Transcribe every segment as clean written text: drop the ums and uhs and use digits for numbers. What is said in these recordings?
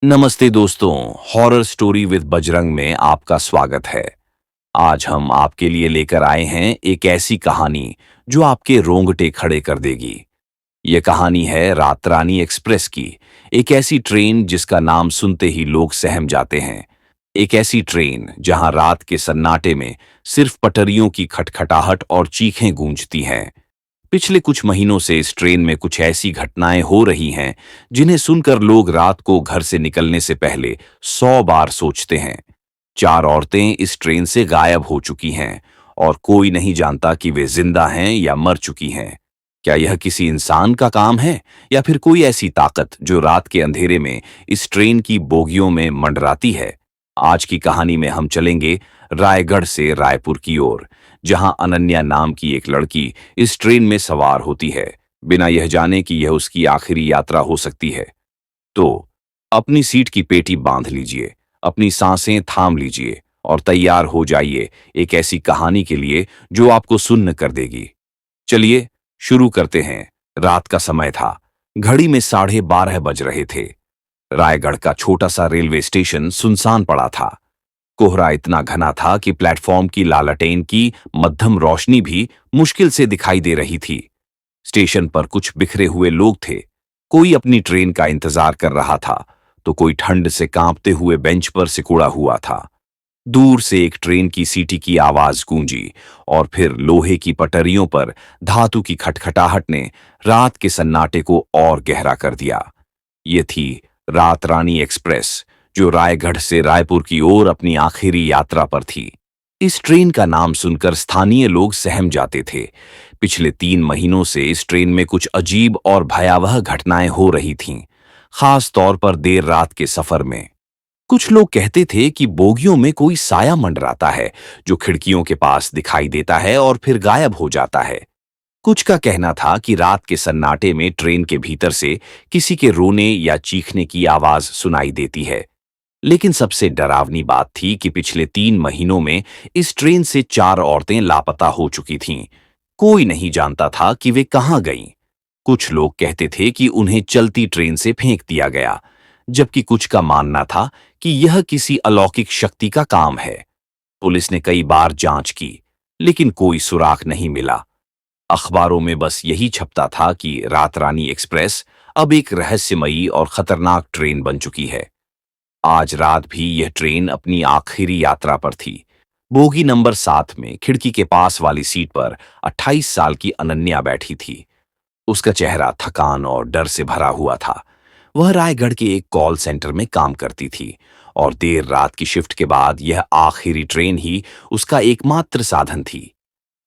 नमस्ते दोस्तों। Horror story with Bajrang में आपका स्वागत है। आज हम आपके लिए लेकर आए हैं एक ऐसी कहानी जो आपके रोंगटे खड़े कर देगी। ये कहानी है रात रानी एक्सप्रेस की। एक ऐसी ट्रेन जिसका नाम सुनते ही लोग सहम जाते हैं। एक ऐसी ट्रेन जहां रात के सन्नाटे में सिर्फ पटरियों की खटखटाहट और चीखें गूंजती हैं। पिछले कुछ महीनों से इस ट्रेन में कुछ ऐसी घटनाएं हो रही हैं जिन्हें सुनकर लोग रात को घर से निकलने से पहले 100 बार सोचते हैं। 4 औरतें इस ट्रेन से गायब हो चुकी हैं और कोई नहीं जानता कि वे जिंदा हैं या मर चुकी हैं। क्या यह किसी इंसान का काम है या फिर कोई ऐसी ताकत जो रात के अंधेरे में इस ट्रेन की बोगियों में मंडराती है? आज की कहानी में हम चलेंगे रायगढ़ से रायपुर की ओर, जहां अनन्या नाम की एक लड़की इस ट्रेन में सवार होती है, बिना यह जाने कि यह उसकी आखिरी यात्रा हो सकती है। तो अपनी सीट की पेटी बांध लीजिए, अपनी सांसें थाम लीजिए और तैयार हो जाइए एक ऐसी कहानी के लिए जो आपको सुन्न कर देगी। चलिए शुरू करते हैं। रात का समय था। घड़ी में 12:30 बज रहे थे। रायगढ़ का छोटा सा रेलवे स्टेशन सुनसान पड़ा था। कोहरा इतना घना था कि प्लेटफॉर्म की लालटेन की मध्यम रोशनी भी मुश्किल से दिखाई दे रही थी। स्टेशन पर कुछ बिखरे हुए लोग थे। कोई अपनी ट्रेन का इंतजार कर रहा था, तो कोई ठंड से कांपते हुए बेंच पर सिकुड़ा हुआ था। दूर से एक ट्रेन की सीटी की आवाज गूंजी और फिर लोहे की पटरियों पर धातु की खटखटाहट ने रात के सन्नाटे को और गहरा कर दिया। ये थी रात रानी एक्सप्रेस, जो रायगढ़ से रायपुर की ओर अपनी आखिरी यात्रा पर थी। इस ट्रेन का नाम सुनकर स्थानीय लोग सहम जाते थे। पिछले 3 महीनों से इस ट्रेन में कुछ अजीब और भयावह घटनाएं हो रही थीं, खास तौर पर देर रात के सफर में। कुछ लोग कहते थे कि बोगियों में कोई साया मंडराता है, जो खिड़कियों के पास दिखाई देता है और फिर गायब हो जाता है। कुछ का कहना था कि रात के सन्नाटे में ट्रेन के भीतर से किसी के रोने या चीखने की आवाज सुनाई देती है। लेकिन सबसे डरावनी बात थी कि पिछले 3 महीनों में इस ट्रेन से 4 औरतें लापता हो चुकी थीं। कोई नहीं जानता था कि वे कहाँ गईं। कुछ लोग कहते थे कि उन्हें चलती ट्रेन से फेंक दिया गया, जबकि कुछ का मानना था कि यह किसी अलौकिक शक्ति का काम है। पुलिस ने कई बार जांच की, लेकिन कोई सुराग नहीं मिला। अखबारों में बस यही छपता था कि रात रानी एक्सप्रेस अब एक रहस्यमयी और खतरनाक ट्रेन बन चुकी है। आज रात भी यह ट्रेन अपनी आखिरी यात्रा पर थी। बोगी नंबर 7 में खिड़की के पास वाली सीट पर 28 साल की अनन्या बैठी थी। उसका चेहरा थकान और डर से भरा हुआ था। वह रायगढ़ के एक कॉल सेंटर में काम करती थी और देर रात की शिफ्ट के बाद यह आखिरी ट्रेन ही उसका एकमात्र साधन थी।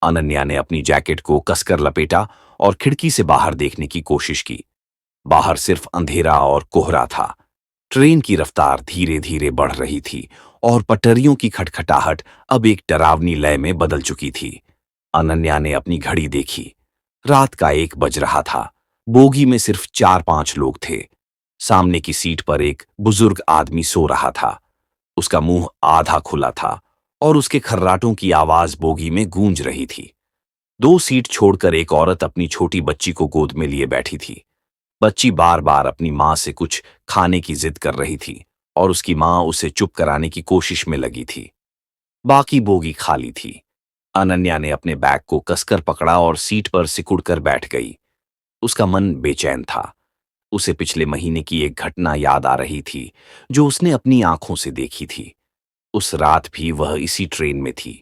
अनन्या ने अपनी जैकेट को कसकर लपेटा और खिड़की से बाहर देखने की कोशिश की। बाहर सिर्फ अंधेरा और कोहरा था। ट्रेन की रफ्तार धीरे धीरे बढ़ रही थी और पटरियों की खटखटाहट अब एक डरावनी लय में बदल चुकी थी। अनन्या ने अपनी घड़ी देखी। रात का 1 बज रहा था। बोगी में सिर्फ 4-5 लोग थे। सामने की सीट पर एक बुजुर्ग आदमी सो रहा था। उसका मुंह आधा खुला था और उसके खर्राटों की आवाज बोगी में गूंज रही थी। 2 सीट छोड़कर एक औरत अपनी छोटी बच्ची को गोद में लिए बैठी थी। बच्ची बार बार अपनी मां से कुछ खाने की जिद कर रही थी और उसकी मां उसे चुप कराने की कोशिश में लगी थी। बाकी बोगी खाली थी। अनन्या ने अपने बैग को कसकर पकड़ा और सीट पर सिकुड़कर बैठ गई। उसका मन बेचैन था। उसे पिछले महीने की एक घटना याद आ रही थी, जो उसने अपनी आंखों से देखी थी। उस रात भी वह इसी ट्रेन में थी।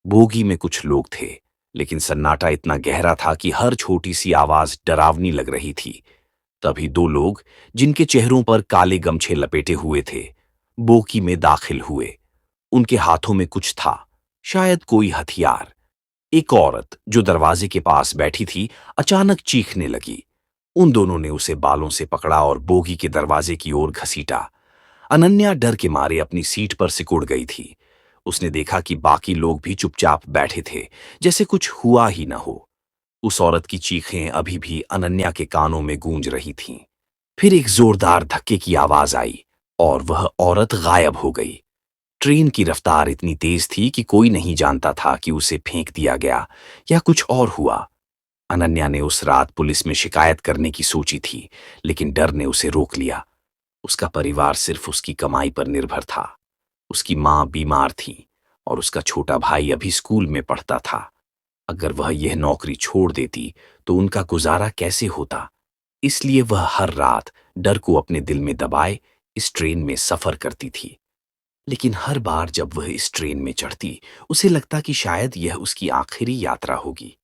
बोगी में कुछ लोग थे, लेकिन सन्नाटा इतना गहरा था कि हर छोटी सी आवाज डरावनी लग रही थी। तभी 2 लोग, जिनके चेहरों पर काले गमछे लपेटे हुए थे, बोगी में दाखिल हुए। उनके हाथों में कुछ था, शायद कोई हथियार। एक औरत जो दरवाजे के पास बैठी थी, अचानक चीखने लगी। उन दोनों ने उसे बालों से पकड़ा और बोगी के दरवाजे की ओर घसीटा। अनन्या डर के मारे अपनी सीट पर सिकुड़ गई थी। उसने देखा कि बाकी लोग भी चुपचाप बैठे थे, जैसे कुछ हुआ ही न हो। उस औरत की चीखें अभी भी अनन्या के कानों में गूंज रही थीं। फिर एक जोरदार धक्के की आवाज आई और वह औरत गायब हो गई। ट्रेन की रफ्तार इतनी तेज थी कि कोई नहीं जानता था कि उसे फेंक दिया गया या कुछ और हुआ। अनन्या ने उस रात पुलिस में शिकायत करने की सोची थी, लेकिन डर ने उसे रोक लिया। उसका परिवार सिर्फ उसकी कमाई पर निर्भर था। उसकी माँ बीमार थी और उसका छोटा भाई अभी स्कूल में पढ़ता था। अगर वह यह नौकरी छोड़ देती तो उनका गुजारा कैसे होता। इसलिए वह हर रात डर को अपने दिल में दबाए इस ट्रेन में सफर करती थी। लेकिन हर बार जब वह इस ट्रेन में चढ़ती, उसे लगता कि शायद यह उसकी आखिरी यात्रा होगी।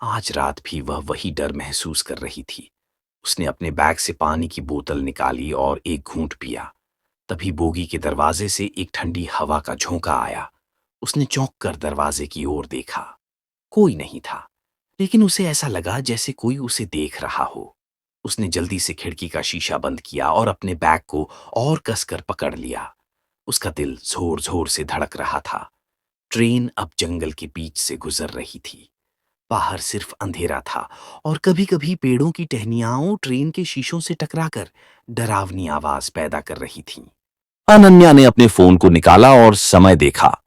आज रात भी वह वही डर महसूस कर रही थी। उसने अपने बैग से पानी की बोतल निकाली और एक घूंट पिया। तभी बोगी के दरवाजे से एक ठंडी हवा का झोंका आया। उसने चौंक कर दरवाजे की ओर देखा। कोई नहीं था, लेकिन उसे ऐसा लगा जैसे कोई उसे देख रहा हो। उसने जल्दी से खिड़की का शीशा बंद किया और अपने बैग को और कसकर पकड़ लिया। उसका दिल जोर जोर से धड़क रहा था। ट्रेन अब जंगल के बीच से गुजर रही थी। बाहर सिर्फ अंधेरा था और कभी-कभी पेड़ों की टहनियाओं ट्रेन के शीशों से टकराकर डरावनी आवाज पैदा कर रही थीं। अनन्या ने अपने फोन को निकाला और समय देखा।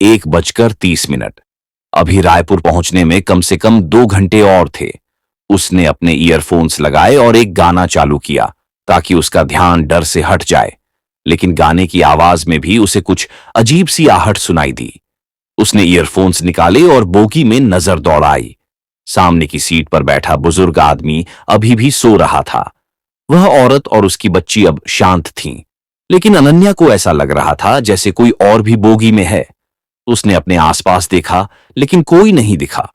1:30। अभी रायपुर पहुंचने में कम से कम 2 घंटे और थे। उसने अपने ईयरफोन्स लगाए और एक गाना चालू किया ताकि उसका ध्यान डर से हट जाए। लेकिन गाने की आवाज में भी उसे कुछ अजीब सी आहट सुनाई दी। उसने ईयरफोन्स निकाले और बोगी में नजर दौड़ाई। सामने की सीट पर बैठा बुजुर्ग आदमी अभी भी सो रहा था। वह औरत और उसकी बच्ची अब शांत थीं, लेकिन अनन्या को ऐसा लग रहा था जैसे कोई और भी बोगी में है। उसने अपने आसपास देखा, लेकिन कोई नहीं दिखा।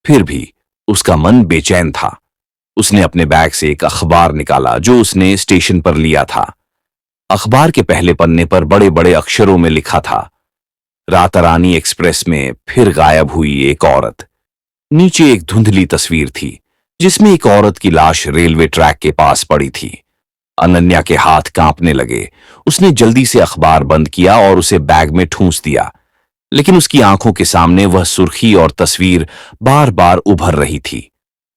फिर भी उसका मन बेचैन था। उसने अपने बैग से एक अखबार निकाला जो उसने स्टेशन पर लिया था। अखबार के पहले पन्ने पर बड़े बड़े अक्षरों में लिखा था, रातारानी एक्सप्रेस में फिर गायब हुई एक औरत। नीचे एक धुंधली तस्वीर थी जिसमें एक औरत की लाश रेलवे ट्रैक के पास पड़ी थी। अनन्या के हाथ कांपने लगे। उसने जल्दी से अखबार बंद किया और उसे बैग में ठूंस दिया। लेकिन उसकी आंखों के सामने वह सुर्खी और तस्वीर बार बार उभर रही थी।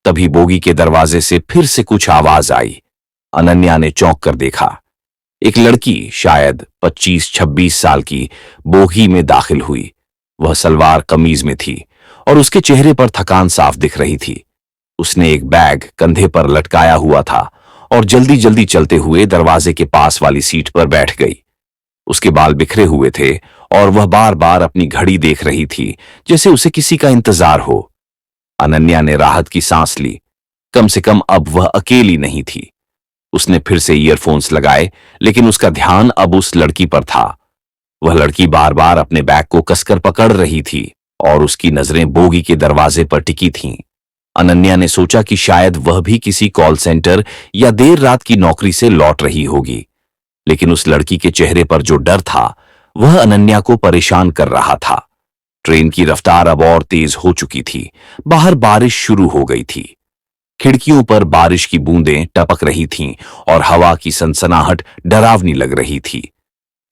तभी बोगी के दरवाजे से फिर से कुछ आवाज आई। अनन्या ने चौंक कर देखा। एक लड़की शायद 25-26 साल की बोगी में दाखिल हुई। वह सलवार कमीज में थी और उसके चेहरे पर थकान साफ दिख रही थी। उसने एक बैग कंधे पर लटकाया हुआ था और जल्दी जल्दी चलते हुए दरवाजे के पास वाली सीट पर बैठ गई। उसके बाल बिखरे हुए थे और वह बार बार अपनी घड़ी देख रही थी, जैसे उसे किसी का इंतजार हो। अनन्या ने राहत की सांस ली। कम से कम अब वह अकेली नहीं थी। उसने फिर से ईयरफोन्स लगाए, लेकिन उसका ध्यान अब उस लड़की पर था। वह लड़की बार बार अपने बैग को कसकर पकड़ रही थी और उसकी नजरें बोगी के दरवाजे पर टिकी थीं। अनन्या ने सोचा कि शायद वह भी किसी कॉल सेंटर या देर रात की नौकरी से लौट रही होगी। लेकिन उस लड़की के चेहरे पर जो डर था, वह अनन्या को परेशान कर रहा था। ट्रेन की रफ्तार अब और तेज हो चुकी थी। बाहर बारिश शुरू हो गई थी। खिड़कियों पर बारिश की बूंदें टपक रही थीं और हवा की सनसनाहट डरावनी लग रही थी।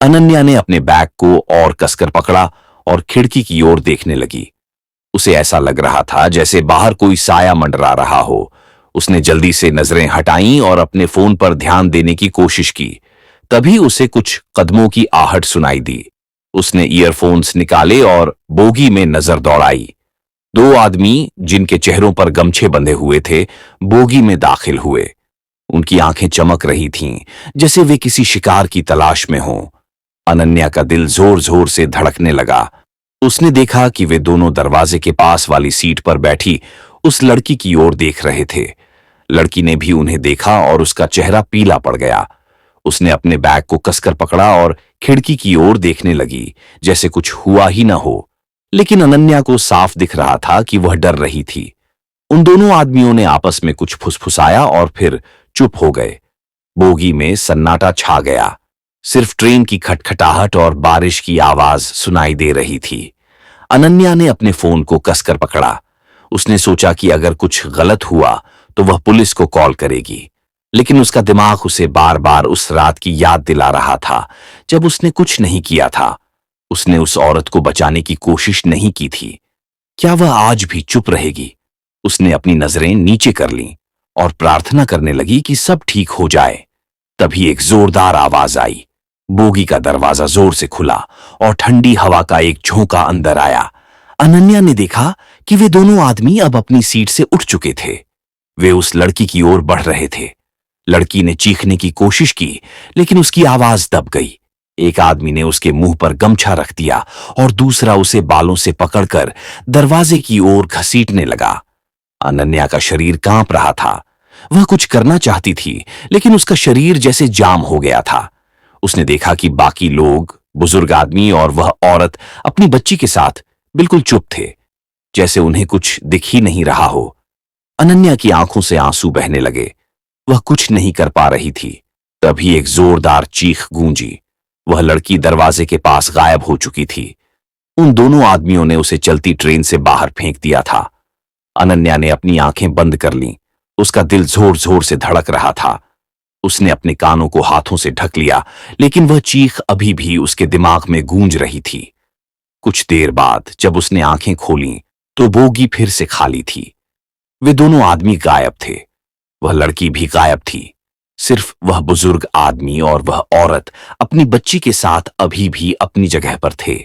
अनन्या ने अपने बैग को और कसकर पकड़ा और खिड़की की ओर देखने लगी। उसे ऐसा लग रहा था जैसे बाहर कोई साया मंडरा रहा हो। उसने जल्दी से नजरें हटाईं और अपने फोन पर ध्यान देने की कोशिश की। तभी उसे कुछ कदमों की आहट सुनाई दी। उसने ईयरफोन्स निकाले और बोगी में नजर दौड़ाई। 2 आदमी जिनके चेहरों पर गमछे बंधे हुए थे, बोगी में दाखिल हुए। उनकी आंखें चमक रही थीं, जैसे वे किसी शिकार की तलाश में हों। अनन्या का दिल जोर जोर से धड़कने लगा। उसने देखा कि वे दोनों दरवाजे के पास वाली सीट पर बैठी उस लड़की की ओर देख रहे थे। लड़की ने भी उन्हें देखा और उसका चेहरा पीला पड़ गया। उसने अपने बैग को कसकर पकड़ा और खिड़की की ओर देखने लगी, जैसे कुछ हुआ ही न हो। लेकिन अनन्या को साफ दिख रहा था कि वह डर रही थी। उन दोनों आदमियों ने आपस में कुछ फुसफुसाया और फिर चुप हो गए। बोगी में सन्नाटा छा गया। सिर्फ ट्रेन की खटखटाहट और बारिश की आवाज सुनाई दे रही थी। अनन्या ने अपने फोन को कसकर पकड़ा। उसने सोचा कि अगर कुछ गलत हुआ तो वह पुलिस को कॉल करेगी। लेकिन उसका दिमाग उसे बार बार उस रात की याद दिला रहा था जब उसने कुछ नहीं किया था। उसने उस औरत को बचाने की कोशिश नहीं की थी। क्या वह आज भी चुप रहेगी? उसने अपनी नजरें नीचे कर लीं और प्रार्थना करने लगी कि सब ठीक हो जाए। तभी एक जोरदार आवाज आई। बोगी का दरवाजा जोर से खुला और ठंडी हवा का एक झोंका अंदर आया। अनन्या ने देखा कि वे दोनों आदमी अब अपनी सीट से उठ चुके थे। वे उस लड़की की ओर बढ़ रहे थे। लड़की ने चीखने की कोशिश की, लेकिन उसकी आवाज दब गई। एक आदमी ने उसके मुंह पर गमछा रख दिया और दूसरा उसे बालों से पकड़कर दरवाजे की ओर घसीटने लगा। अनन्या का शरीर कांप रहा था। वह कुछ करना चाहती थी, लेकिन उसका शरीर जैसे जाम हो गया था। उसने देखा कि बाकी लोग, बुजुर्ग आदमी और वह औरत अपनी बच्ची के साथ बिल्कुल चुप थे, जैसे उन्हें कुछ दिख ही नहीं रहा हो। अनन्या की आंखों से आंसू बहने लगे। वह कुछ नहीं कर पा रही थी। तभी एक जोरदार चीख गूंजी। वह लड़की दरवाजे के पास गायब हो चुकी थी। उन दोनों आदमियों ने उसे चलती ट्रेन से बाहर फेंक दिया था। अनन्या ने अपनी आंखें बंद कर लीं। उसका दिल जोर जोर से धड़क रहा था। उसने अपने कानों को हाथों से ढक लिया, लेकिन वह चीख अभी भी उसके दिमाग में गूंज रही थी। कुछ देर बाद जब उसने आंखें खोलीं, तो बोगी फिर से खाली थी। वे दोनों आदमी गायब थे। वह लड़की भी गायब थी। सिर्फ वह बुजुर्ग आदमी और वह औरत अपनी बच्ची के साथ अभी भी अपनी जगह पर थे।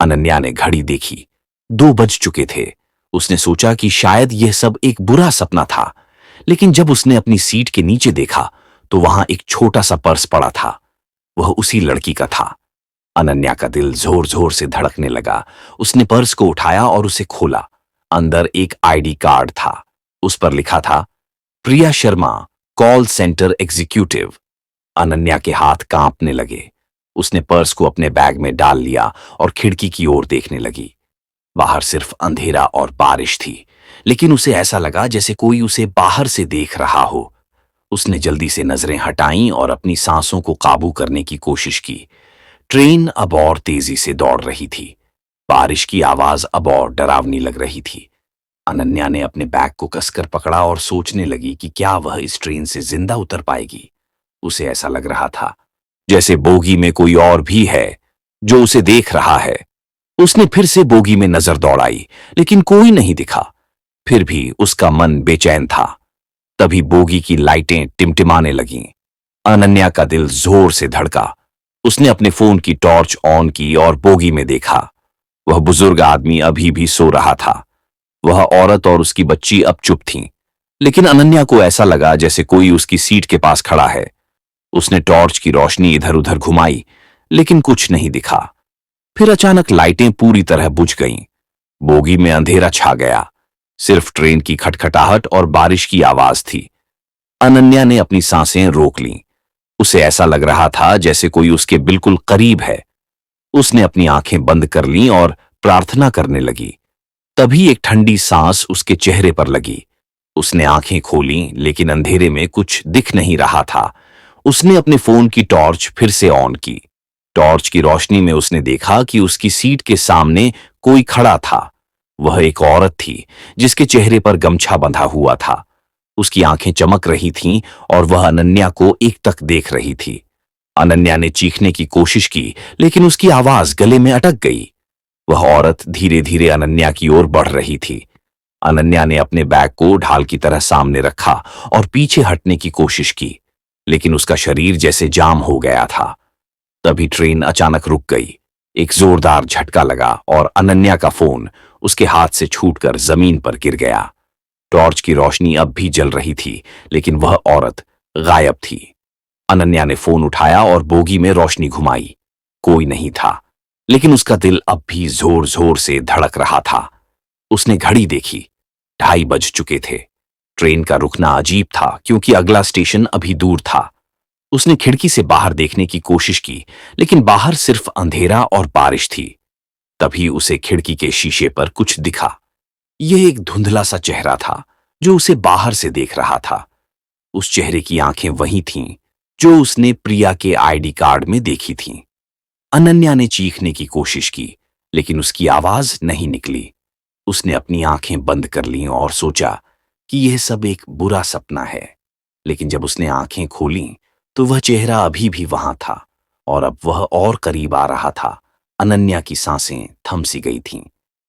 अनन्या ने घड़ी देखी। 2 बज चुके थे। उसने सोचा कि शायद यह सब एक बुरा सपना था, लेकिन जब उसने अपनी सीट के नीचे देखा तो वहां एक छोटा सा पर्स पड़ा था। वह उसी लड़की का था। अनन्या का दिल जोर जोर से धड़कने लगा। उसने पर्स को उठाया और उसे खोला। अंदर एक आईडी कार्ड था। उस पर लिखा था, Priya Sharma, call centre executive. Ananya के हाथ कांपने लगे। उसने पर्स को अपने बैग में डाल लिया और खिड़की की ओर देखने लगी। बाहर सिर्फ अंधेरा और बारिश थी, लेकिन उसे ऐसा लगा जैसे कोई उसे बाहर से देख रहा हो। उसने जल्दी से नजरें हटाईं और अपनी सांसों को काबू करने की कोशिश की। ट्रेन अब और तेजी से दौड़ रही थी। बारिश की आवाज अब और डरावनी लग रही थी। अनन्या ने अपने बैग को कसकर पकड़ा और सोचने लगी कि क्या वह इस ट्रेन से जिंदा उतर पाएगी। उसे ऐसा लग रहा था जैसे बोगी में कोई और भी है जो उसे देख रहा है। उसने फिर से बोगी में नजर दौड़ाई, लेकिन कोई नहीं दिखा। फिर भी उसका मन बेचैन था। तभी बोगी की लाइटें टिमटिमाने लगीं। अनन्या का दिल जोर से धड़का। उसने अपने फोन की टॉर्च ऑन की और बोगी में देखा। वह बुजुर्ग आदमी अभी भी सो रहा था। वह औरत और उसकी बच्ची अब चुप थीं, लेकिन अनन्या को ऐसा लगा जैसे कोई उसकी सीट के पास खड़ा है। उसने टॉर्च की रोशनी इधर उधर घुमाई, लेकिन कुछ नहीं दिखा। फिर अचानक लाइटें पूरी तरह बुझ गईं। बोगी में अंधेरा छा गया। सिर्फ ट्रेन की खटखटाहट और बारिश की आवाज थी। अनन्या ने अपनी सांसें रोक लीं। उसे ऐसा लग रहा था जैसे कोई उसके बिल्कुल करीब है। उसने अपनी आंखें बंद कर लीं और प्रार्थना करने लगी। तभी एक ठंडी सांस उसके चेहरे पर लगी। उसने आंखें खोलीं, लेकिन अंधेरे में कुछ दिख नहीं रहा था। उसने अपने फोन की टॉर्च फिर से ऑन की। टॉर्च की रोशनी में उसने देखा कि उसकी सीट के सामने कोई खड़ा था। वह एक औरत थी, जिसके चेहरे पर गमछा बंधा हुआ था। उसकी आंखें चमक रही थीं और वह अनन्या को एकटक देख रही थी। अनन्या ने चीखने की कोशिश की, लेकिन उसकी आवाज गले में अटक गई। वह औरत धीरे धीरे अनन्या की ओर बढ़ रही थी। अनन्या ने अपने बैग को ढाल की तरह सामने रखा और पीछे हटने की कोशिश की, लेकिन उसका शरीर जैसे जाम हो गया था। तभी ट्रेन अचानक रुक गई। एक जोरदार झटका लगा और अनन्या का फोन उसके हाथ से छूटकर जमीन पर गिर गया। टॉर्च की रोशनी अब भी जल रही थी, लेकिन वह औरत गायब थी। अनन्या ने फोन उठाया और बोगी में रोशनी घुमाई। कोई नहीं था, लेकिन उसका दिल अब भी जोर जोर से धड़क रहा था। उसने घड़ी देखी। 2:30 बज चुके थे। ट्रेन का रुकना अजीब था, क्योंकि अगला स्टेशन अभी दूर था। उसने खिड़की से बाहर देखने की कोशिश की, लेकिन बाहर सिर्फ अंधेरा और बारिश थी। तभी उसे खिड़की के शीशे पर कुछ दिखा। यह एक धुंधला सा चेहरा था, जो उसे बाहर से देख रहा था। उस चेहरे की आंखें वही थीं जो उसने प्रिया के आईडी कार्ड में देखी थीं। अनन्या ने चीखने की कोशिश की, लेकिन उसकी आवाज नहीं निकली। उसने अपनी आंखें बंद कर लीं और सोचा कि यह सब एक बुरा सपना है। लेकिन जब उसने आंखें खोलीं, तो वह चेहरा अभी भी वहां था, और अब वह और करीब आ रहा था। अनन्या की सांसें थम सी गई थीं।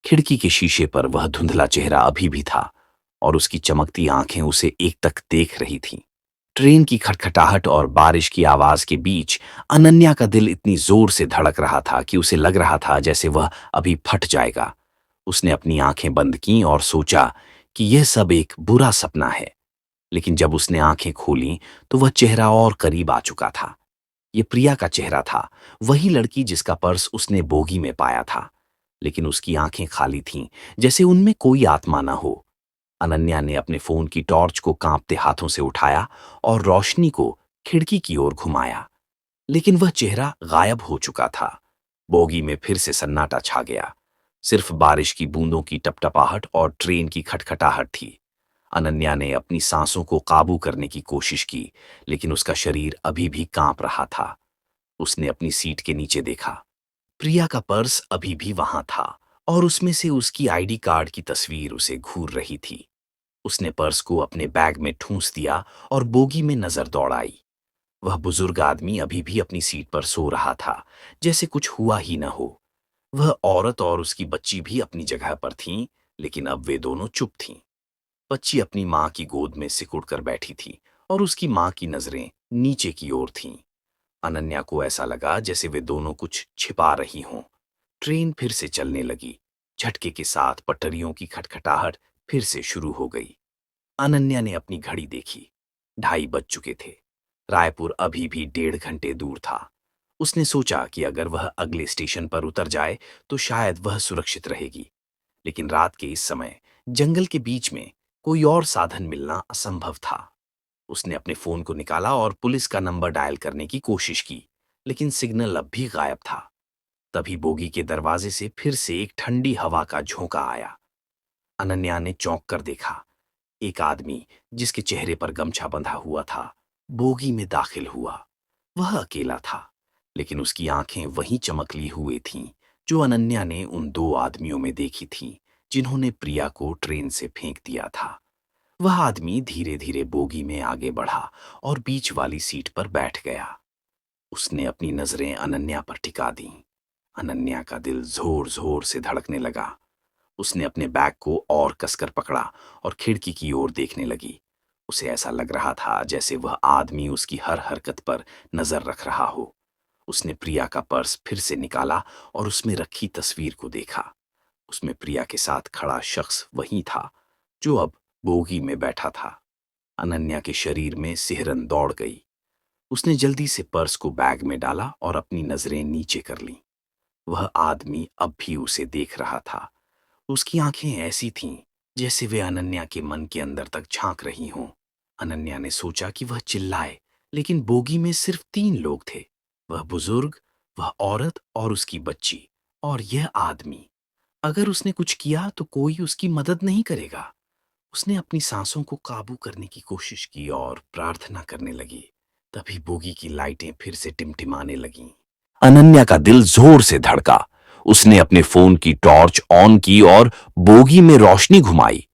खिड़की के शीशे पर वह धुंधला चेहरा अभी भी था, और उसकी चमकती आंखें उसे एकटक देख रही थीं। ट्रेन की खटखटाहट और बारिश की आवाज के बीच अनन्या का दिल इतनी जोर से धड़क रहा था कि उसे लग रहा था जैसे वह अभी फट जाएगा। उसने अपनी आंखें बंद कीं और सोचा कि यह सब एक बुरा सपना है। लेकिन जब उसने आंखें खोलीं तो वह चेहरा और करीब आ चुका था। ये प्रिया का चेहरा था, वही लड़की जिसका पर्स उसने बोगी में पाया था। लेकिन उसकी आंखें खाली थीं, जैसे उनमें कोई आत्मा न हो। अनन्या ने अपने फोन की टॉर्च को कांपते हाथों से उठाया और रोशनी को खिड़की की ओर घुमाया, लेकिन वह चेहरा गायब हो चुका था। बोगी में फिर से सन्नाटा छा गया। सिर्फ बारिश की बूंदों की टपटपाहट और ट्रेन की खटखटाहट थी। अनन्या ने अपनी सांसों को काबू करने की कोशिश की, लेकिन उसका शरीर अभी भी कांप रहा था। उसने अपनी सीट के नीचे देखा। प्रिया का पर्स अभी भी वहां था और उसमें से उसकी आईडी कार्ड की तस्वीर उसे घूर रही थी। उसने पर्स को अपने बैग में ठूंस दिया और बोगी में नजर दौड़ाई। वह बुजुर्ग आदमी अभी भी अपनी सीट पर सो रहा था, जैसे कुछ हुआ ही न हो। वह औरत और उसकी बच्ची भी अपनी जगह पर थीं, लेकिन अब वे दोनों चुप थीं। बच्ची अपनी माँ की गोद में सिकुड़ कर बैठी थी और उसकी माँ की नजरें नीचे की ओर थीं। अनन्या को ऐसा लगा जैसे वे दोनों कुछ छिपा रही हों। ट्रेन फिर से चलने लगी। झटके के साथ पटरियों की खटखटाहट फिर से शुरू हो गई। अनन्या ने अपनी घड़ी देखी। 2:30 बज चुके थे। रायपुर अभी भी 1.5 घंटे दूर था। उसने सोचा कि अगर वह अगले स्टेशन पर उतर जाए तो शायद वह सुरक्षित रहेगी। लेकिन रात के इस समय जंगल के बीच में कोई और साधन मिलना असंभव था। उसने अपने फोन को निकाला और पुलिस का नंबर डायल करने की कोशिश की, लेकिन सिग्नल अब भी गायब था। तभी बोगी के दरवाजे से फिर से एक ठंडी हवा का झोंका आया। अनन्या ने चौंक कर देखा। एक आदमी जिसके चेहरे पर गमछा बंधा हुआ था, बोगी में दाखिल हुआ। वह अकेला था, लेकिन उसकी आंखें वहीं चमकली हुए थीं जो अनन्या ने उन 2 आदमियों में देखी थीं, जिन्होंने प्रिया को ट्रेन से फेंक दिया था। वह आदमी धीरे धीरे बोगी में आगे बढ़ा और बीच वाली सीट पर बैठ गया। उसने अपनी नजरें अनन्या पर टिका दी। अनन्या का दिल जोर जोर से धड़कने लगा। उसने अपने बैग को और कसकर पकड़ा और खिड़की की ओर देखने लगी। उसे ऐसा लग रहा था जैसे वह आदमी उसकी हर हरकत पर नजर रख रहा हो। उसने प्रिया का पर्स फिर से निकाला और उसमें रखी तस्वीर को देखा। उसमें प्रिया के साथ खड़ा शख्स वही था जो अब बोगी में बैठा था। अनन्या के शरीर में सिहरन दौड़ गई। उसने जल्दी से पर्स को बैग में डाला और अपनी नजरें नीचे कर लीं। वह आदमी अब भी उसे देख रहा था। उसकी आंखें ऐसी थीं जैसे वे अनन्या के मन के अंदर तक झांक रही हों। अनन्या ने सोचा कि वह चिल्लाए, लेकिन बोगी में सिर्फ 3 लोग थे। वह बुजुर्ग, वह औरत और उसकी बच्ची, और यह आदमी। अगर उसने कुछ किया तो कोई उसकी मदद नहीं करेगा। उसने अपनी सांसों को काबू करने की कोशिश की और प्रार्थना करने लगी। तभी बोगी की लाइटें फिर से टिमटिमाने लगीं। अनन्या का दिल जोर से धड़का। उसने अपने फोन की टॉर्च ऑन की और बोगी में रोशनी घुमाई।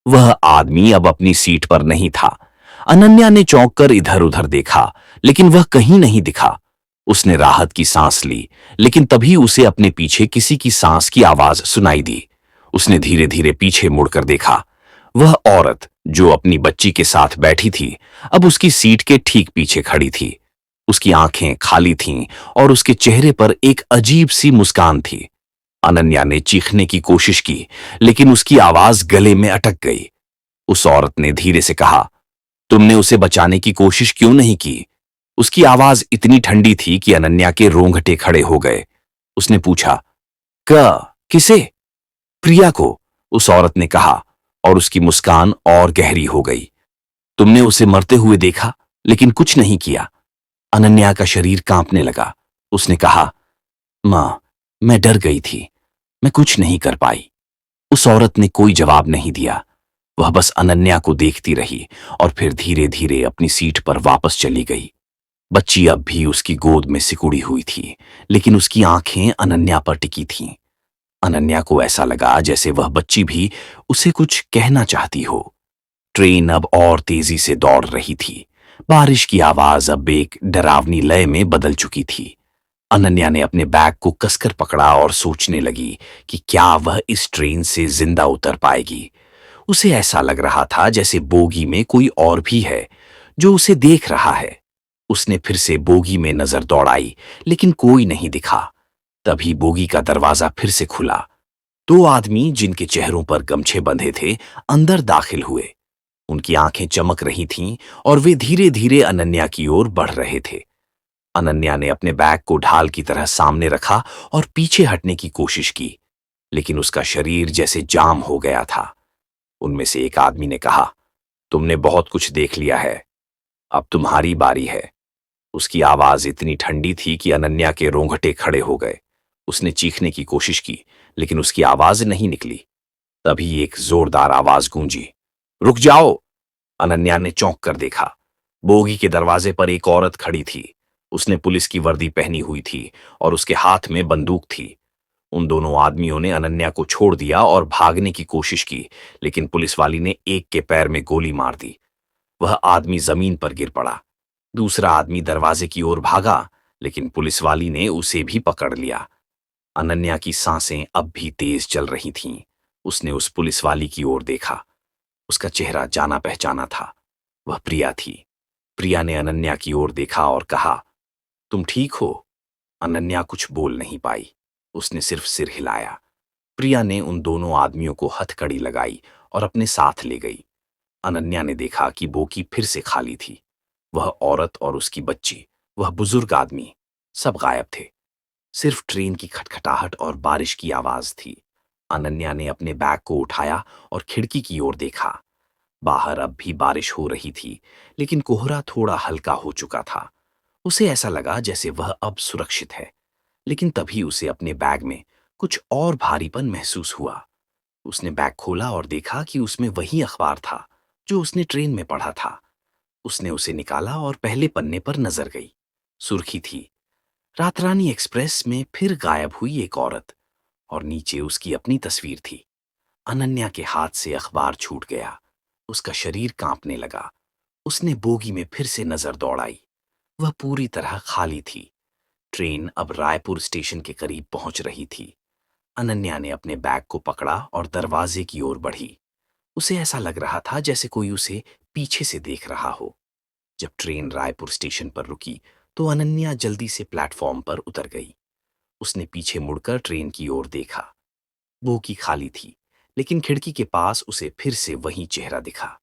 वह आदमी अब अपनी सीट पर नहीं था। अनन्या ने चौंक कर इधर-उधर देखा, लेकिन वह कहीं नहीं दिखा। उसने राहत की सांस ली, लेकिन तभी उसे अपने पीछे किसी की सांस की आवाज सुनाई दी। उसने धीरे-धीरे पीछे मुड़कर देखा। वह औरत जो अपनी बच्ची के साथ बैठी थी, अब उसकी सीट के ठीक पीछे खड़ी थी। उसकी आंखें खाली थीं और उसके चेहरे पर एक अजीब सी मुस्कान थी। अनन्या ने चीखने की कोशिश की, लेकिन उसकी आवाज गले में अटक गई। उस औरत ने धीरे से कहा, तुमने उसे बचाने की कोशिश क्यों नहीं की? उसकी आवाज इतनी ठंडी थी कि अनन्या के रोंगटे खड़े हो गए। उसने पूछा, किसे? प्रिया को, उस औरत ने कहा, और उसकी मुस्कान और गहरी हो गई। तुमने उसे मरते हुए देखा, लेकिन कुछ नहीं किया। अनन्या का शरीर कांपने लगा। उसने कहा, मां, मैं डर गई थी, मैं कुछ नहीं कर पाई। उस औरत ने कोई जवाब नहीं दिया। वह बस अनन्या को देखती रही और फिर धीरे धीरे अपनी सीट पर वापस चली गई। बच्ची अब भी उसकी गोद में सिकुड़ी हुई थी, लेकिन उसकी आंखें अनन्या पर टिकी थीं। अनन्या को ऐसा लगा जैसे वह बच्ची भी उसे कुछ कहना चाहती हो। ट्रेन अब और तेजी से दौड़ रही थी। बारिश की आवाज अब एक डरावनी लय में बदल चुकी थी। अनन्या ने अपने बैग को कसकर पकड़ा और सोचने लगी कि क्या वह इस ट्रेन से जिंदा उतर पाएगी। उसे ऐसा लग रहा था जैसे बोगी में कोई और भी है जो उसे देख रहा है। उसने फिर से बोगी में नजर दौड़ाई, लेकिन कोई नहीं दिखा। तभी बोगी का दरवाजा फिर से खुला। 2 आदमी जिनके चेहरों पर गमछे बंधे थे, अंदर दाखिल हुए। उनकी आंखें चमक रही थीं और वे धीरे धीरे अनन्या की ओर बढ़ रहे थे। अनन्या ने अपने बैग को ढाल की तरह सामने रखा और पीछे हटने की कोशिश की, लेकिन उसका शरीर जैसे जाम हो गया था। उनमें से एक आदमी ने कहा, तुमने बहुत कुछ देख लिया है, अब तुम्हारी बारी है। उसकी आवाज इतनी ठंडी थी कि अनन्या के रोंगटे खड़े हो गए। उसने चीखने की कोशिश की, लेकिन उसकी आवाज नहीं निकली। तभी एक जोरदार आवाज गूंजी, रुक जाओ। अनन्या ने चौंक कर देखा। बोगी के दरवाजे पर एक औरत खड़ी थी। उसने पुलिस की वर्दी पहनी हुई थी और उसके हाथ में बंदूक थी। उन दोनों आदमियों ने अनन्या को छोड़ दिया और भागने की कोशिश की, लेकिन पुलिस वाली ने एक के पैर में गोली मार दी। वह आदमी जमीन पर गिर पड़ा। दूसरा आदमी दरवाजे की ओर भागा, लेकिन पुलिस वाली ने उसे भी पकड़ लिया। अनन्या की सांसें अब भी तेज चल रही थीं। उसने उस पुलिस वाली की ओर देखा। उसका चेहरा जाना पहचाना था। वह प्रिया थी। प्रिया ने अनन्या की ओर देखा और कहा, तुम ठीक हो? अनन्या कुछ बोल नहीं पाई। उसने सिर्फ सिर हिलाया। प्रिया ने उन दोनों आदमियों को हथकड़ी लगाई और अपने साथ ले गई। अनन्या ने देखा कि बोगी फिर से खाली थी। वह औरत और उसकी बच्ची, वह बुजुर्ग आदमी, सब गायब थे। सिर्फ ट्रेन की खटखटाहट और बारिश की आवाज थी। अनन्या ने अपने बैग को उठाया और खिड़की की ओर देखा। बाहर अब भी बारिश हो रही थी, लेकिन कोहरा थोड़ा हल्का हो चुका था। उसे ऐसा लगा जैसे वह अब सुरक्षित है। लेकिन तभी उसे अपने बैग में कुछ और भारीपन महसूस हुआ। उसने बैग खोला और देखा कि उसमें वही अखबार था जो उसने ट्रेन में पढ़ा था। उसने उसे निकाला और पहले पन्ने पर नजर गई। सुर्खी थी, रातरानी एक्सप्रेस में फिर गायब हुई एक औरत, और नीचे उसकी अपनी तस्वीर थी। अनन्या के हाथ से अखबार छूट गया। उसका शरीर कांपने लगा। उसने बोगी में फिर से नजर दौड़ाई। वह पूरी तरह खाली थी। ट्रेन अब रायपुर स्टेशन के करीब पहुंच रही थी। अनन्या ने अपने बैग को पकड़ा और दरवाजे की ओर बढ़ी। उसे ऐसा लग रहा था जैसे कोई उसे पीछे से देख रहा हो। जब ट्रेन रायपुर स्टेशन पर रुकी तो अनन्या जल्दी से प्लेटफॉर्म पर उतर गई। उसने पीछे मुड़कर ट्रेन की ओर देखा। बोगी खाली थी, लेकिन खिड़की के पास उसे फिर से वही चेहरा दिखा।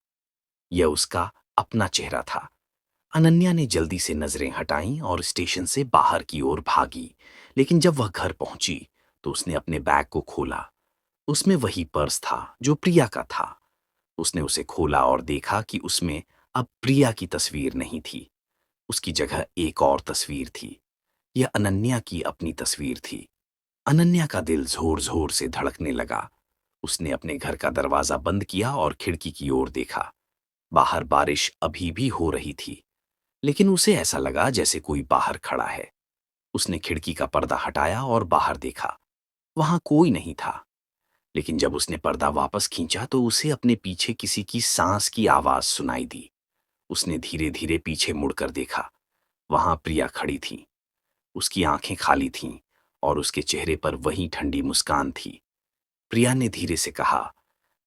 यह उसका अपना चेहरा था। अनन्या ने जल्दी से नजरें हटाईं और स्टेशन से बाहर की ओर भागी। लेकिन जब वह घर पहुंची तो उसने अपने बैग को खोला। उसमें वही पर्स था जो प्रिया का था। उसने उसे खोला और देखा कि उसमें अब प्रिया की तस्वीर नहीं थी। उसकी जगह एक और तस्वीर थी। यह अनन्या की अपनी तस्वीर थी। अनन्या का दिल जोर जोर से धड़कने लगा। उसने अपने घर का दरवाजा बंद किया और खिड़की की ओर देखा। बाहर बारिश अभी भी हो रही थी, लेकिन उसे ऐसा लगा जैसे कोई बाहर खड़ा है। उसने खिड़की का पर्दा हटाया और बाहर देखा। वहां कोई नहीं था। लेकिन जब उसने पर्दा वापस खींचा तो उसे अपने पीछे किसी की सांस की आवाज सुनाई दी। उसने धीरे धीरे पीछे मुड़कर देखा। वहां प्रिया खड़ी थी। उसकी आंखें खाली थीं और उसके चेहरे पर वही ठंडी मुस्कान थी। प्रिया ने धीरे से कहा,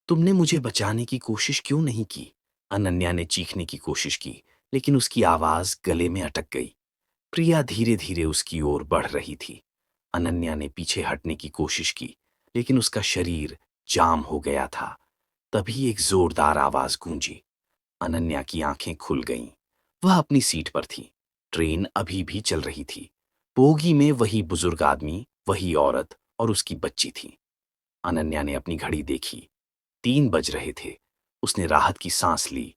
तुमने मुझे बचाने की कोशिश क्यों नहीं की? अनन्या ने चीखने की कोशिश की, लेकिन उसकी आवाज गले में अटक गई। प्रिया धीरे धीरे उसकी ओर बढ़ रही थी। अनन्या ने पीछे हटने की कोशिश की, लेकिन उसका शरीर जाम हो गया था। तभी एक जोरदार आवाज गूंजी। अनन्या की आंखें खुल गईं। वह अपनी सीट पर थी। ट्रेन अभी भी चल रही थी। बोगी में वही बुजुर्ग आदमी, वही औरत और उसकी बच्ची थी। अनन्या ने अपनी घड़ी देखी। 3 बज रहे थे। उसने राहत की सांस ली।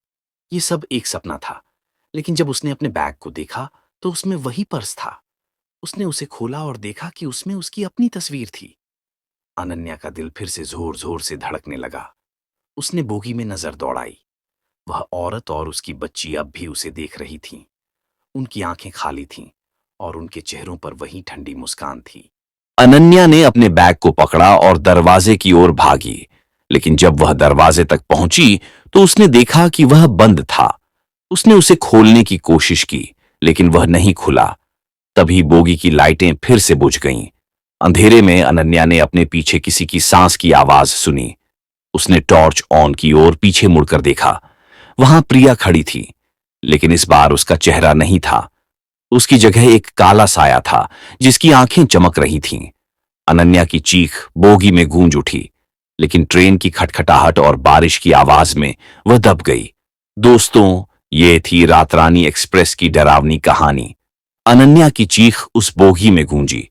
ये सब एक सपना था। लेकिन जब उसने अपने बैग को देखा तो उसमें वही पर्स था। उसने उसे खोला और देखा कि उसमें उसकी अपनी तस्वीर थी। अनन्या का दिल फिर से जोर जोर से धड़कने लगा। उसने बोगी में नजर दौड़ाई। वह औरत और उसकी बच्ची अब भी उसे देख रही थीं। उनकी आंखें खाली थीं और उनके चेहरों पर वही ठंडी मुस्कान थी। अनन्या ने अपने बैग को पकड़ा और दरवाजे की ओर भागी। लेकिन जब वह दरवाजे तक पहुंची तो उसने देखा कि वह बंद था। उसने उसे खोलने की कोशिश की, लेकिन वह नहीं खुला। तभी बोगी की लाइटें फिर से बुझ गईं। अंधेरे में अनन्या ने अपने पीछे किसी की सांस की आवाज सुनी। उसने टॉर्च ऑन की और पीछे मुड़कर देखा। वहां प्रिया खड़ी थी, लेकिन इस बार उसका चेहरा नहीं था। उसकी जगह एक काला साया था जिसकी आंखें चमक रही थीं। अनन्या की चीख बोगी में गूंज उठी, लेकिन ट्रेन की खटखटाहट और बारिश की आवाज में वह दब गई। दोस्तों, ये थी रात रानी एक्सप्रेस की डरावनी कहानी। अनन्या की चीख उस बोगी में गूंजी,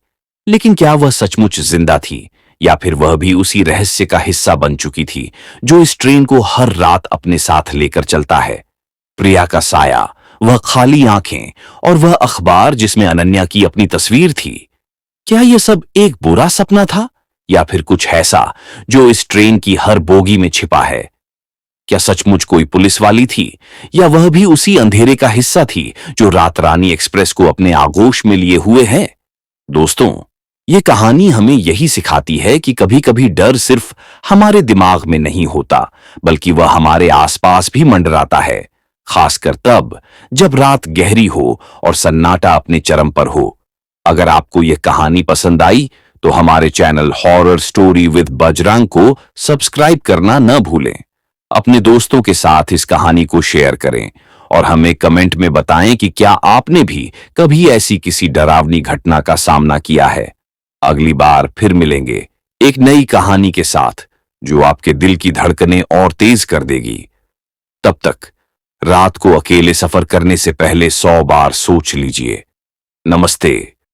लेकिन क्या वह सचमुच जिंदा थी या फिर वह भी उसी रहस्य का हिस्सा बन चुकी थी जो इस ट्रेन को हर रात अपने साथ लेकर चलता है? प्रिया का साया, वह खाली आंखें और वह अखबार जिसमें अनन्या की अपनी तस्वीर थी। क्या यह सब एक बुरा सपना था या फिर कुछ ऐसा जो इस ट्रेन की हर बोगी में छिपा है? क्या सचमुच कोई पुलिस वाली थी या वह भी उसी अंधेरे का हिस्सा थी जो रात रानी एक्सप्रेस को अपने आगोश में लिए हुए है? दोस्तों, ये कहानी हमें यही सिखाती है कि कभी-कभी डर सिर्फ हमारे दिमाग में नहीं होता, बल्कि वह हमारे आसपास भी मंडराता है, खासकर तब जब रात गहरी हो और सन्नाटा अपने चरम पर हो। अगर आपको यह कहानी पसंद आई, तो हमारे channel horror story with Bajrang को सब्सक्राइब करना न भूलें। अपने दोस्तों के साथ इस कहानी को शेयर करें और हमें कमेंट में बताएं कि क्या आपने भी कभी ऐसी किसी डरावनी घटना का सामना किया है। अगली बार फिर मिलेंगे एक नई कहानी के साथ जो आपके दिल की धड़कनें और तेज कर देगी। तब तक रात को अकेले सफर करने से पहले 100 बार सोच लीजिए। नमस्ते।